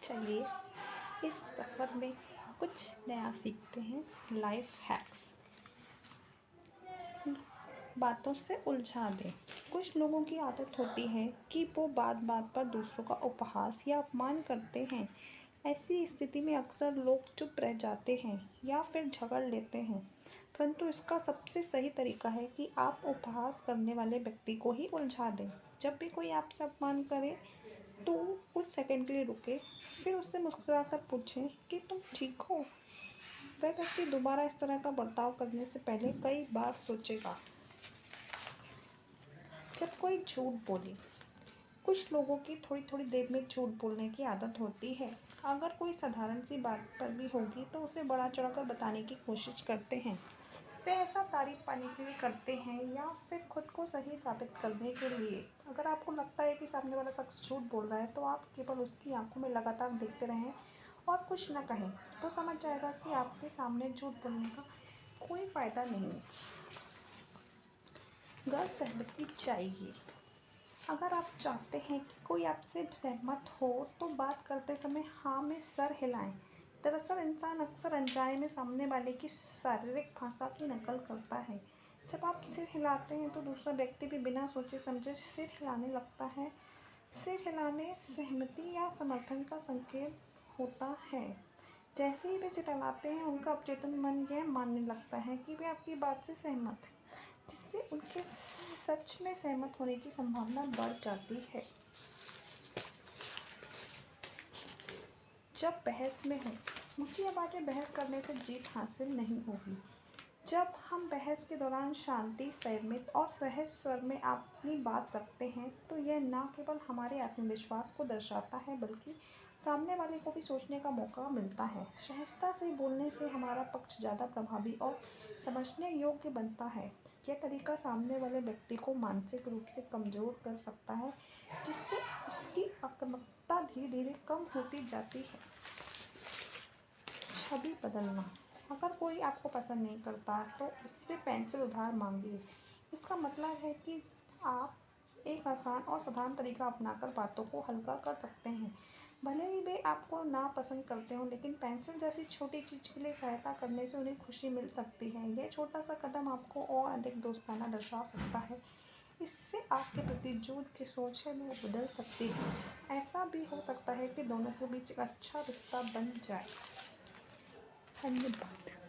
चलिए इस सफ़र में कुछ नया सीखते हैं। लाइफ हैक्स बातों से उलझा दें। कुछ लोगों की आदत होती है कि वो बात बात पर दूसरों का उपहास या अपमान करते हैं। ऐसी स्थिति में अक्सर लोग चुप रह जाते हैं या फिर झगड़ लेते हैं, परंतु इसका सबसे सही तरीका है कि आप उपहास करने वाले व्यक्ति को ही उलझा दें। जब भी कोई आपसे अपमान करे तो कुछ सेकंड के लिए रुके, फिर उससे मुस्कुराकर पूछें कि तुम ठीक हो। वह व्यक्ति दोबारा इस तरह का बर्ताव करने से पहले कई बार सोचेगा। जब कोई झूठ बोले, कुछ लोगों की थोड़ी थोड़ी देर में झूठ बोलने की आदत होती है। अगर कोई साधारण सी बात पर भी होगी तो उसे बढ़ा चढ़ाकर बताने की कोशिश करते हैं। वे ऐसा तारीफ पाने के लिए करते हैं या फिर खुद को सही साबित करने के लिए। अगर आपको लगता है कि सामने वाला शख्स झूठ बोल रहा है तो आप केवल उसकी आंखों में लगातार देखते रहें और कुछ न कहें। वो समझ जाएगा कि आपके सामने झूठ बोलने का कोई फ़ायदा नहीं है। गलत सहमति चाहिए। अगर आप चाहते हैं कि कोई आपसे सहमत हो तो बात करते समय हाँ में सर हिलाएं। दरअसल इंसान अक्सर अनजाने में सामने वाले की शारीरिक भाषा की नकल करता है। जब आप सिर हिलाते हैं तो दूसरा व्यक्ति भी बिना सोचे समझे सिर हिलाने लगता है। सिर हिलाने सहमति या समर्थन का संकेत होता है। जैसे ही वे सिर हिलाते हैं, उनका अवचेतन मन यह मानने लगता है कि वे आपकी बात से सहमत हैं, जिससे उनके सच में सहमत होने की संभावना बढ़ जाती है। जब बहस में हो, मुझे यह बात है, बहस करने से जीत हासिल नहीं होगी। जब हम बहस के दौरान शांति, संयमित और सहज स्वर में अपनी बात रखते हैं तो यह न केवल हमारे आत्मविश्वास को दर्शाता है, बल्कि सामने वाले को भी सोचने का मौका मिलता है। सहजता से बोलने से हमारा पक्ष ज़्यादा प्रभावी और समझने योग्य बनता है। यह तरीका सामने वाले व्यक्ति को मानसिक रूप से कमज़ोर कर सकता है, जिससे उसकी आक्रामकता धीरे धीरे कम होती जाती है। छवि बदलना। अगर कोई आपको पसंद नहीं करता तो उससे पेंसिल उधार मांगिए। इसका मतलब है कि आप एक आसान और साधारण तरीका अपनाकर बातों को हल्का कर सकते हैं। भले ही वे आपको ना पसंद करते हों, लेकिन पेंसिल जैसी छोटी चीज़ के लिए सहायता करने से उन्हें खुशी मिल सकती है। यह छोटा सा कदम आपको और अधिक दोस्ताना दर्शा सकता है। इससे आपके प्रति जो की सोच है वो बदल सकती है। ऐसा भी हो सकता है कि दोनों के बीच एक अच्छा रिश्ता बन जाए। धन्यवाद।